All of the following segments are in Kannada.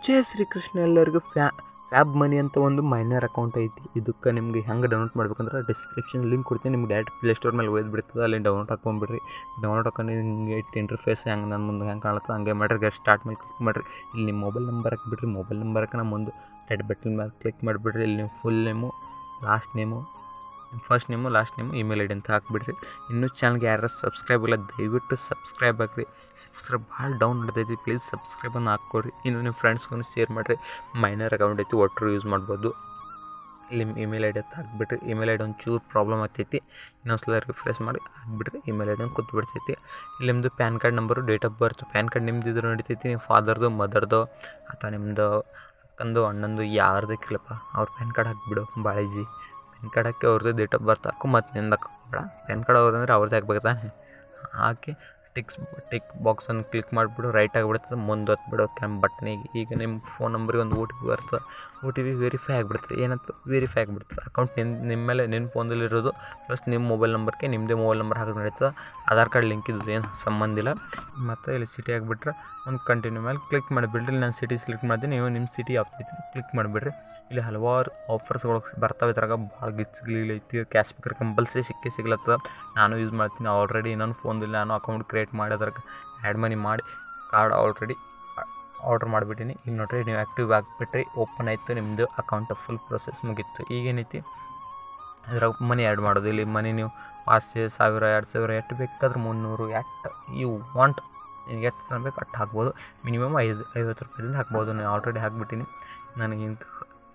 ಜಯ ಶ್ರೀಕೃಷ್ಣ ಎಲ್ಲರಿಗೂ ಫ್ಯಾಬ್ ಮನಿ ಅಂತ ಒಂದು ಮೈನರ್ ಅಕೌಂಟ್ ಐತಿ. ಇದಕ್ಕೆ ನಿಮಗೆ ಹೆಂಗೆ ಡೌನ್ಲೋಡ್ ಮಾಡ್ಬೇಕಂದ್ರೆ ಡಿಸ್ಕ್ರಿಪ್ಷನ್ ಲಿಂಕ್ ಕೊಡ್ತೀನಿ. ನಿಮ್ಗೆ ಡೈರೆಕ್ಟ್ ಪ್ಲೇಸ್ಟೋರ್ ಮೇಲೆ ಒಯ್ದು ಬಿಡ್ತದೆ. ಅಲ್ಲಿ ಡೌನ್ಲೋಡ್ ಹಾಕೊಂಡ್ಬಿಡ್ರಿ. ಡೌನ್ಲೋಡ್ ಹಾಕೊಂಡು ನಿಮಗೆ ಇಂಟರ್ಫೇಸ್ ಹೆಂಗೆ ನನ್ನ ಮುಂದೆ ಹೆಂಗೆ ಕಾಣುತ್ತೆ ಹಂಗೆ ಮಾಡಿರಿ. ಗೆಟ್ ಸ್ಟಾರ್ಟ್ ಮೇಲೆ ಕ್ಲಿಕ್ ಮಾಡಿರಿ. ಇಲ್ಲಿ ನಿಮ್ಮ ಮೊಬೈಲ್ ನಂಬರ್ ಹಾಕ್ಬಿಡ್ರಿ. ಮೊಬೈಲ್ ನಂಬರ್ಗೆ ನಮ್ಮ ಮುಂದೆ ರೆಡ್ ಬಟನ್ ಮೇಲೆ ಕ್ಲಿಕ್ ಮಾಡಿಬಿಡ್ರಿ. ಇಲ್ಲಿ ನೀವು full name, last name, first name, last name, email ID ಅಂತ ಹಾಕ್ಬಿಡ್ರಿ. ಇನ್ನೂ ಚಾನಲ್ಗೆ ಯಾರು ಸಬ್ಸ್ಕ್ರೈಬ್ ಇಲ್ಲ ದಯವಿಟ್ಟು ಸಬ್ಸ್ಕ್ರೈಬ್ ಆಗಿರಿ. ಸಬ್ಸ್ಕ್ರೈಬ್ ಭಾಳ ಡೌನ್ ನಡ್ದೈತಿ. ಪ್ಲೀಸ್ ಸಬ್ಸ್ಕ್ರೈಬನ್ನು ಹಾಕ್ಕೊಡ್ರಿ. ಇನ್ನು ನಿಮ್ಮ ಫ್ರೆಂಡ್ಸ್ಗೂ ಶೇರ್ ಮಾಡಿರಿ. ಮೈನರ್ ಅಕೌಂಟ್ ಐತಿ, ಒಟ್ಟರು ಯೂಸ್ ಮಾಡ್ಬೋದು. ಇಲ್ಲಿ ಇಮೇಲ್ ಐಡಿ ಅಂತ ಹಾಕ್ಬಿಟ್ರಿ. ಇಮೇಲ್ ಐಡಿ ಒಂದು ಚೂರು ಪ್ರಾಬ್ಲಮ್ ಆಗ್ತೈತಿ. ಇನ್ನೊಂದ್ಸಲ ರಿಫ್ರೆಶ್ ಮಾಡಿ ಹಾಕ್ಬಿಟ್ರಿ. ಇಮೇಲ್ ಐಡಿ ಕೂತ್ ಬಿಡ್ತೈತಿ. ಇಲ್ಲಿ ನಿಮ್ಮದು PAN card number, date of birth, PAN card ನಿಮ್ದು ಇದ್ರೆ ನಡಿತೈತಿ. ನೀವು ಫಾದರ್ದು, ಮದರ್ದು ಅಥವಾ ನಿಮ್ಮದು ಅಕ್ಕಂದು, ಅಣ್ಣಂದು ಯಾರ್ದಕ್ಕಿಲ್ಲಪ್ಪ ಅವ್ರ ಪ್ಯಾನ್ ಕಾರ್ಡ್ ಹಾಕ್ಬಿಡು. ಭಾಳ ಈಜಿ. ಪ್ಯಾನ್ ಕಾರ್ಡ್ ಹಾಕಿ ಅವ್ರದ್ದು ಡೇಟ್ ಆಫ್ ಬರ್ತ್ ಹಾಕು, ಮತ್ತು ನಿಂದು ಹಾಕೋಬೇಡ. ಪ್ಯಾನ್ ಕಾರ್ಡ್ ಅವ್ರದಂದ್ರೆ ಅವ್ರದ್ದು ಹಾಕ್ಬೇಕು ತಾನೆ. ಹಾಕಿ ಟಿಕ್ ಬಾಕ್ಸನ್ನು ಕ್ಲಿಕ್ ಮಾಡಿಬಿಡು. ರೈಟ್ ಆಗಿಬಿಡ್ತದೆ. ಮುಂದೆ ಹೊತ್ಬಿಡು ಬಟನಿಗೆ. ಈಗ ನಿಮ್ಮ ಫೋನ್ ನಂಬರಿಗೆ ಒಂದು OTP ಬರ್ತದೆ. OTP ವೆರಿಫೈ ಆಗಿಬಿಡ್ತದೆ. ಏನಂತ ವೆರಿಫೈ ಆಗಿಬಿಡ್ತದೆ. ಅಕೌಂಟ್ ನಿಮ್ಮ ಮೇಲೆ ನಿಮ್ಮ ಫೋನದಲ್ಲಿರೋದು ಪ್ಲಸ್ ನಿಮ್ಮ ಮೊಬೈಲ್ ನಂಬರ್ಗೆ ನಿಮ್ಮದೇ ಮೊಬೈಲ್ ನಂಬರ್ ಹಾಕೋದು ನಡೀತದೆ. ಆಧಾರ್ ಕಾರ್ಡ್ ಲಿಂಕ್ ಇದ್ದು ಏನು ಸಂಬಂಧ ಇಲ್ಲ. ಮತ್ತು ಇಲ್ಲಿ ಸಿಟಿ ಆಗಿಬಿಟ್ರೆ ಒಂದು ಕಂಟಿನ್ಯೂ ಮೇಲೆ ಕ್ಲಿಕ್ ಮಾಡಿಬಿಡ್ರಿ. ಇಲ್ಲಿ ನಾನು ಸಿಟಿ ಸೆಲೆಕ್ಟ್ ಮಾಡ್ತೀನಿ. ನೀವು ನಿಮ್ಮ ಸಿಟಿ ಯಾವ್ದೈತಿ ಕ್ಲಿಕ್ ಮಾಡಿಬಿಡ್ರಿ. ಇಲ್ಲಿ ಹಲವಾರು ಆಫರ್ಸ್ಗಳು ಬರ್ತಾವೆ. ಇದ್ರಾಗ ಭಾಳ ಐತಿ. ಕ್ಯಾಶ್ ಬೇಕರ್ ಕಂಪಲ್ಸರಿ ಸಿಗ್ಲತ್ತದ. ನಾನು ಯೂಸ್ ಮಾಡ್ತೀನಿ ಆಲ್ರೆಡಿ. ನನ್ನ ಫೋನ್ದಲ್ಲಿ ನಾನು ಅಕೌಂಟ್ ಕ್ರಿಯೇಟ್ ಮಾಡಿ ಅದ್ರಾಗ ಆ್ಯಡ್ ಮನಿ ಮಾಡಿ ಕಾರ್ಡ್ ಆಲ್ರೆಡಿ ಆರ್ಡ್ರ್ ಮಾಡಿಬಿಟ್ಟಿನಿ. ಈಗ ನೋಡಿರಿ ನೀವು ಆ್ಯಕ್ಟಿವ್ ಆಗಿಬಿಟ್ರಿ. ಓಪನ್ ಆಯಿತು ನಿಮ್ಮದು ಅಕೌಂಟ್. ಫುಲ್ ಪ್ರೊಸೆಸ್ ಮುಗೀತು. ಈಗೇನೈತಿ ಅದ್ರಾಗ ಮನಿ ಆ್ಯಡ್ ಮಾಡೋದು. ಇಲ್ಲಿ ಮನಿ ನೀವು 500, 1000, 2000 ಎಷ್ಟು ಬೇಕಾದ್ರೆ 300 ಎಷ್ಟು ಯು ವಾಂಟ್ ನಿನಗೆ ಎಷ್ಟು ಸಲ ಬೇಕು ಅಷ್ಟು ಹಾಕ್ಬೋದು. ಮಿನಿಮಮ್ 50 ರೂಪಾಯಿಂದ ಹಾಕ್ಬೋದು. ನಾನು ಆಲ್ರೆಡಿ ಹಾಕ್ಬಿಟ್ಟಿನಿ. ನನಗೆ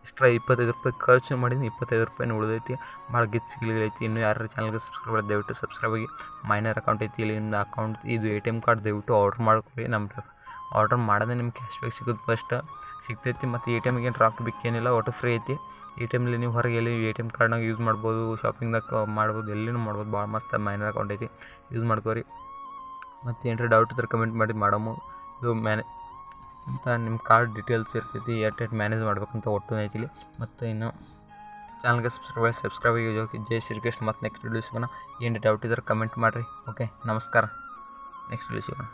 ಎಕ್ಸ್ಟ್ರಾ 25 ರೂಪಾಯಿ ಖರ್ಚು ಮಾಡಿದ್ದೀನಿ. 25 ರೂಪಾಯಿನ ಉಳಿದೈತಿ. ಭಾಳ ಗಿಚ್ಚೈತಿ. ಇನ್ನೂ ಯಾರು ಚಾನಲ್ಗೆ ಸಬ್ಸ್ಕ್ರೈಬ್ ಮಾಡಿ ದಯವಿಟ್ಟು ಸಬ್ಸ್ಕ್ರೈಬ್ ಆಗಿ. ಮೈನರ್ ಅಕೌಂಟ್ ಐತಿ. ಇಲ್ಲಿ ನಿಮ್ಮ ಅಕೌಂಟ್ ಇದು ATM ಕಾರ್ಡ್ ದಯವಿಟ್ಟು ಆರ್ಡ್ರ್ ಮಾಡ್ಕೊಳ್ಳಿ. ನಮ್ಮ ಆರ್ಡ್ರ್ ಮಾಡೋದೇ ನಿಮ್ಗೆ ಕ್ಯಾಶ್ ಬ್ಯಾಕ್ ಸಿಗೋದು ಫಸ್ಟ್ ಸಿಗ್ತೈತಿ. ಮತ್ತು ATMಗೆ ಏನು ರೊಕ್ಕ ಬೇಕೇನಿಲ್ಲ. ಒಟ್ಟು ಫ್ರೀ ಐತಿ. ATMಲ್ಲಿ ನೀವು ಹೊರಗೆ ಎಲ್ಲಿ ATM ಕಾರ್ಡ್ನಾಗ ಯೂಸ್ ಮಾಡ್ಬೋದು. ಶಾಪಿಂಗ್ದಾಗ ಮಾಡ್ಬೋದು. ಎಲ್ಲಿನೂ ಮಾಡ್ಬೋದು. ಭಾಳ ಮಸ್ತ್ ಮೈನರ್ ಅಕೌಂಟ್ ಐತಿ. ಯೂಸ್ ಮಾಡ್ಕೋರಿ. ಮತ್ತು ಏನಾರ ಡೌಟ್ ಇದ್ರೆ ಕಮೆಂಟ್ ಮಾಡಿ ಮಾಡಮು. ಇದು ಅಂತ ನಿಮ್ಮ ಕಾರ್ಡ್ ಡೀಟೇಲ್ಸ್ ಇರ್ತೈತಿ. ಎಷ್ಟು ಮ್ಯಾನೇಜ್ ಮಾಡ್ಬೇಕಂತ ಒಟ್ಟು ಐತಿಲಿ. ಮತ್ತು ಇನ್ನು ಚಾನಲ್ಗೆ ಸಬ್ಸ್ಕ್ರೈಬ್ ಆಗಿ. ಜೈ ಶ್ರೀಕೃಷ್ಣ. ಮತ್ತು ನೆಕ್ಸ್ಟ್ ವಿಡಿಯೋ ಸಿಗೋಣ. ಏನು ಡೌಟ್ ಇದ್ರೆ ಕಮೆಂಟ್ ಮಾಡಿರಿ. ಓಕೆ, ನಮಸ್ಕಾರ. ನೆಕ್ಸ್ಟ್ ವಿಡಿಯೋ ಸಿಗೋಣ.